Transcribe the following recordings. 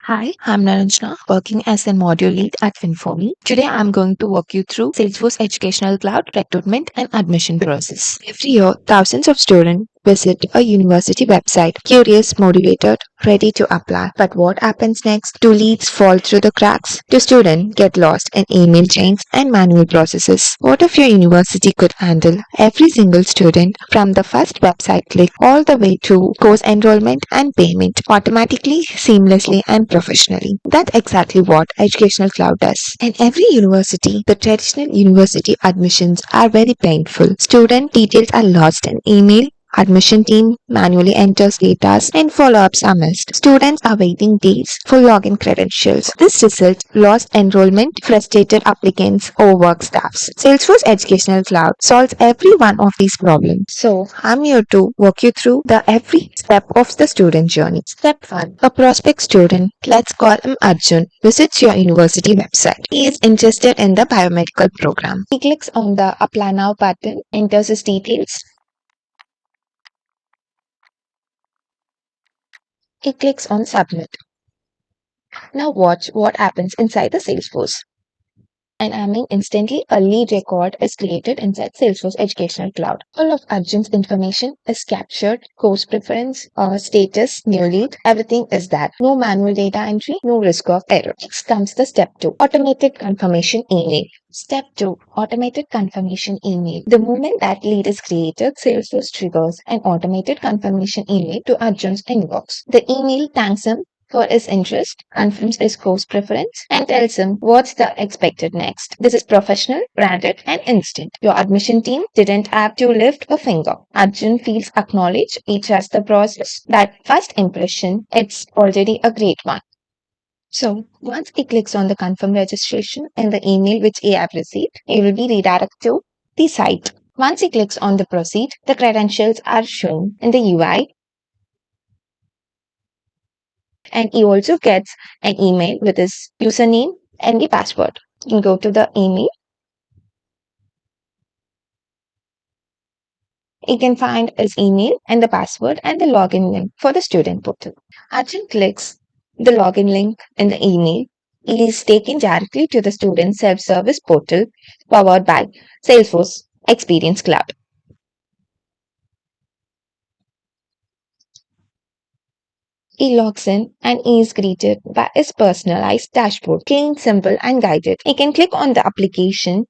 Hi, I'm Niranjan, working as a module lead at Winfomi. Today, I'm going to walk you through Salesforce Educational Cloud recruitment and admission process. Every year, thousands of students visit a university website, curious, motivated, ready to apply. But what happens next? Do leads fall through the cracks? Do students get lost in email chains and manual processes? What if your university could handle every single student from the first website click all the way to course enrollment and payment automatically, seamlessly, and professionally? That's exactly what Educational Cloud does. In every university, the traditional university admissions are very painful. Student details are lost in email, admission team manually enters data and follow-ups are missed. Students are waiting days for login credentials. This results lost enrollment, frustrated applicants, overworked staffs. Salesforce Educational Cloud solves every one of these problems. So I'm here to walk you through the every step of the student journey. Step 1. A prospect student, let's call him Arjun, visits your university website. He is interested in the biomedical program. He clicks on the Apply Now button, enters his details. He clicks on Submit. Now watch what happens inside the Salesforce. And I mean instantly a lead record is created inside Salesforce Educational Cloud. All of Arjun's information is captured, course preference, status, new lead, everything is there. No manual data entry, no risk of error. Next comes the step 2, automated confirmation email. Step 2, automated confirmation email. The moment that lead is created, Salesforce triggers an automated confirmation email to Arjun's inbox. The email thanks him for his interest, confirms his course preference, and tells him what's the expected next. This is professional, branded, and instant. Your admission team didn't have to lift a finger. Arjun feels acknowledged. He trusts the process. That first impression, it's already a great one. So, once he clicks on the confirm registration in the email which he have received, he will be redirected to the site. Once he clicks on the proceed, the credentials are shown in the UI, and he also gets an email with his username and the password. You can go to the email. He can find his email and the password and the login link for the student portal. Arjun clicks the login link in the email. He is taken directly to the student self-service portal powered by Salesforce Experience Cloud. He logs in and he is greeted by his personalized dashboard, clean, simple, and guided. He can click on the application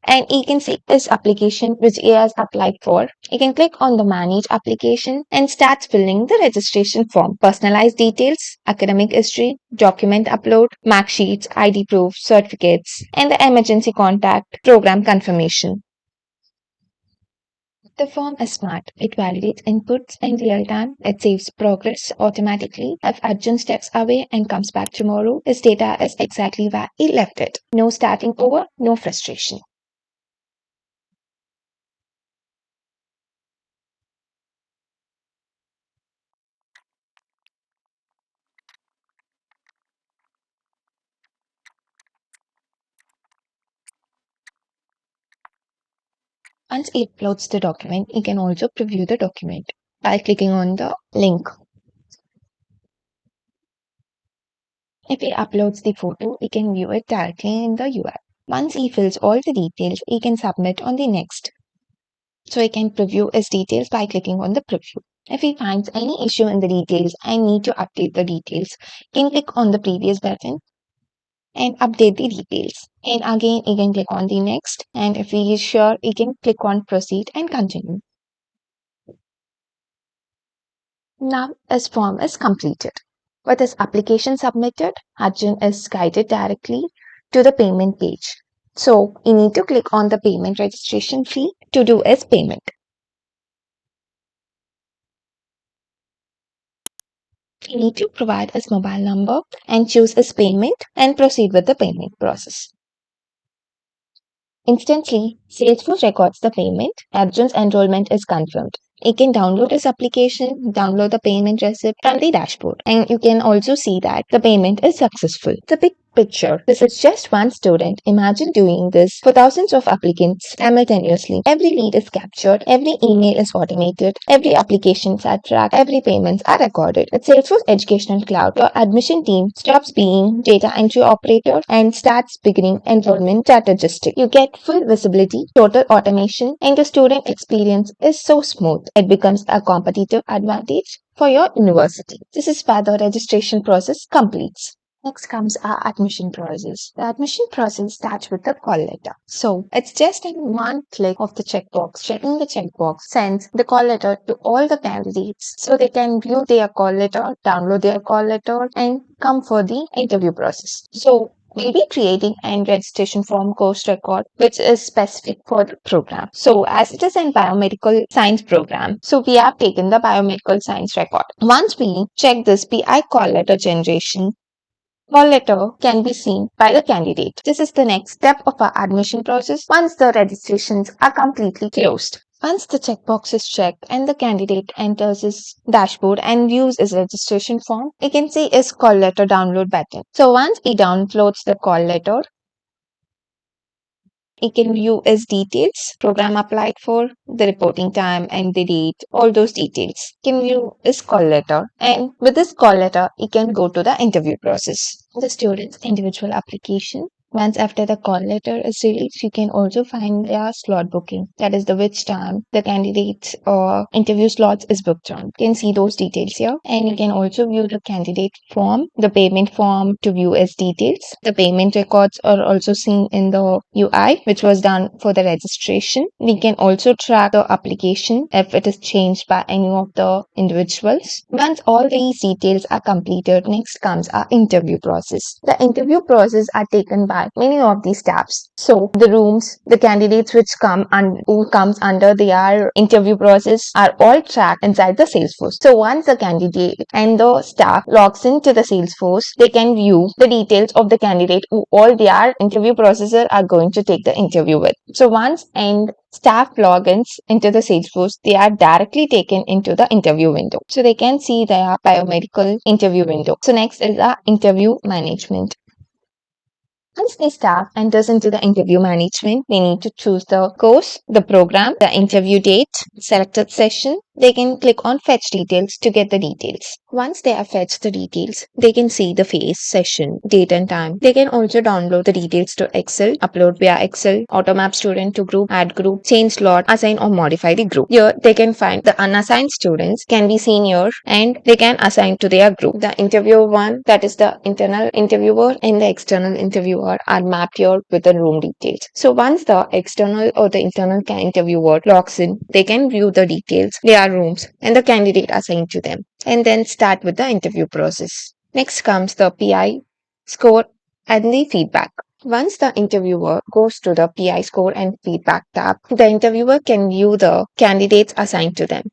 and he can see his application which he has applied for. He can click on the manage application and starts filling the registration form. Personalized details, academic history, document upload, mark sheets, ID proof, certificates, and the emergency contact program confirmation. The form is smart. It validates inputs in real time. It saves progress automatically. If Arjun steps away and comes back tomorrow, his data is exactly where he left it. No starting over, no frustration. Once he uploads the document, he can also preview the document by clicking on the link. If he uploads the photo, he can view it directly in the UI. Once he fills all the details, he can submit on the next. So he can preview his details by clicking on the preview. If he finds any issue in the details and need to update the details, he can click on the previous button and update the details. And again, he can click on the next. And if he is sure, he can click on proceed and continue. Now his form is completed. With his application submitted, Arjun is guided directly to the payment page. So you need to click on the payment registration fee to do his payment. You need to provide his mobile number and choose his payment and proceed with the payment process. Instantly, Salesforce records the payment. Arjun's enrollment is confirmed. He can download his application, download the payment receipt from the dashboard, and you can also see that the payment is successful. The big Picture. This is just one student. Imagine doing this for thousands of applicants simultaneously. Every lead is captured, every email is automated, every application is tracked, every payments are recorded. At Salesforce Educational Cloud, your admission team stops being data entry operator and starts beginning enrollment strategistic. You get full visibility, total automation, and the student experience is so smooth. It becomes a competitive advantage for your university. This is where the registration process completes. Next comes our admission process. The admission process starts with the call letter. So it's just in one click of the checkbox. Checking the checkbox sends the call letter to all the candidates so they can view their call letter, download their call letter, and come for the interview process. So we'll be creating a registration form course record which is specific for the program. So as it is a biomedical science program, so we have taken the biomedical science record. Once we check this PI call letter generation, call letter can be seen by the candidate. This is the next step of our admission process once the registrations are completely closed. Once the checkbox is checked and the candidate enters his dashboard and views his registration form, he can see his call letter download button. So once he downloads the call letter, he can view his details, program applied for, the reporting time and the date, all those details. He can view his call letter, and with this call letter, he can go to the interview process. The student's individual application. Once after the call letter is released, you can also find their slot booking. That is the which time the candidate's interview slots is booked on. You can see those details here. And you can also view the candidate form, the payment form to view as details. The payment records are also seen in the UI, which was done for the registration. We can also track the application if it is changed by any of the individuals. Once all these details are completed, next comes our interview process. The interview process are taken by many of these tabs. So the rooms, the candidates which come and who comes under their interview process are all tracked inside the Salesforce. So once the candidate and the staff logs into the Salesforce, they can view the details of the candidate who all their interview processor are going to take the interview with. So once and staff logins into the Salesforce, they are directly taken into the interview window. So they can see their biomedical interview window. So next is our interview management. Once the staff enters into the interview management, they need to choose the course, the program, the interview date, selected session. They can click on fetch details to get the details. Once they have fetched the details, they can see the phase, session, date and time. They can also download the details to Excel, upload via Excel, automap student to group, add group, change slot, assign or modify the group. Here they can find the unassigned students can be seen here and they can assign to their group. The interviewer one, that is the internal interviewer, and the external interviewer are mapped here with the room details. So once the external or the internal interviewer logs in, they can view the details, their rooms, and the candidate assigned to them, and then start with the interview process. Next comes the PI score and the feedback. Once the interviewer goes to the PI score and feedback tab, the interviewer can view the candidates assigned to them.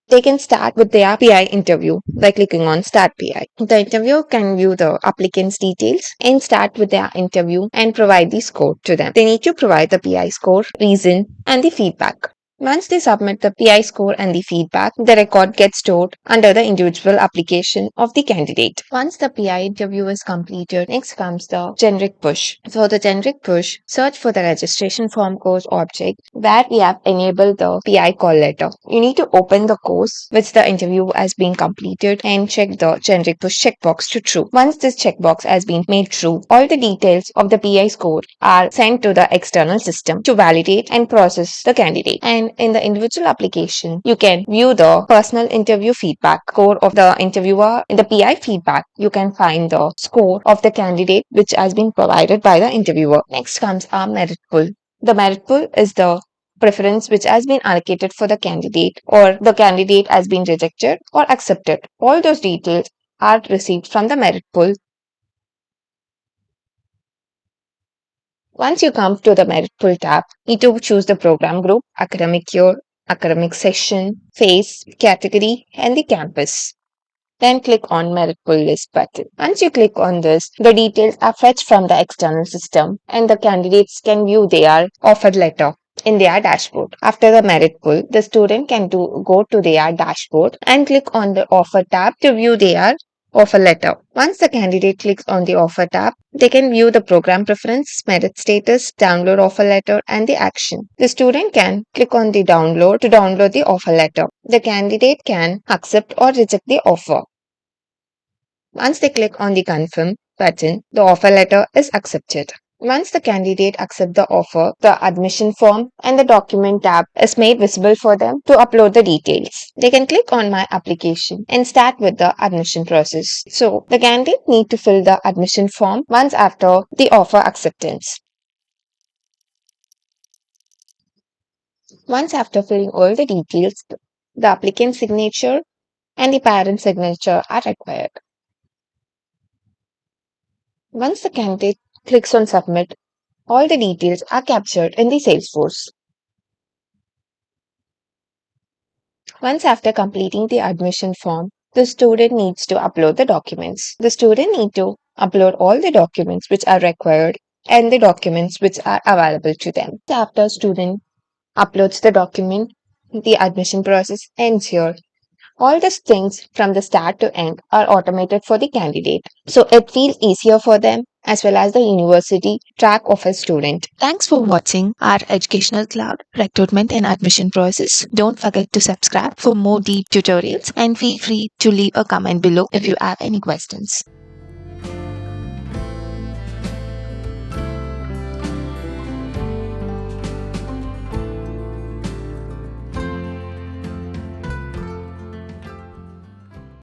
They can start with their PI interview by clicking on Start PI. The interviewer can view the applicant's details and start with their interview and provide the score to them. They need to provide the PI score, reason, and the feedback. Once they submit the PI score and the feedback, the record gets stored under the individual application of the candidate. Once the PI interview is completed, next comes the generic push. For the generic push, search for the registration form course object where we have enabled the PI call letter. You need to open the course which the interview has been completed and check the generic push checkbox to true. Once this checkbox has been made true, all the details of the PI score are sent to the external system to validate and process the candidate. And in the individual application, you can view the personal interview feedback score of the interviewer. In the PI feedback, you can find the score of the candidate which has been provided by the interviewer. Next comes our merit pool. The merit pool is the preference which has been allocated for the candidate, or the candidate has been rejected or accepted. All those details are received from the merit pool. Once you come to the merit pool tab, you need to choose the program group, academic year, academic session, phase, category, and the campus. Then click on merit pool list button. Once you click on this, the details are fetched from the external system and the candidates can view their offer letter in their dashboard. After the merit pool, the student can go to their dashboard and click on the offer tab to view their Offer letter. Once the candidate clicks on the offer tab, they can view the program preference, merit status, download offer letter, and the action. The student can click on the download to download the offer letter. The candidate can accept or reject the offer. Once they click on the confirm button, the offer letter is accepted. Once the candidate accepts the offer, the admission form and the document tab is made visible for them to upload the details. They can click on my application and start with the admission process. So the candidate need to fill the admission form once after the offer acceptance. Once after filling all the details, the applicant signature and the parent signature are required. Once the candidate clicks on submit, all the details are captured in the Salesforce. Once after completing the admission form, the student needs to upload the documents. The student need to upload all the documents which are required and the documents which are available to them. After student uploads the document, the admission process ends here. All these things from the start to end are automated for the candidate. So it feels easier for them as well as the university track of a student. Thanks for watching our educational cloud recruitment and admission process. Don't forget to subscribe for more deep tutorials and feel free to leave a comment below if you have any questions.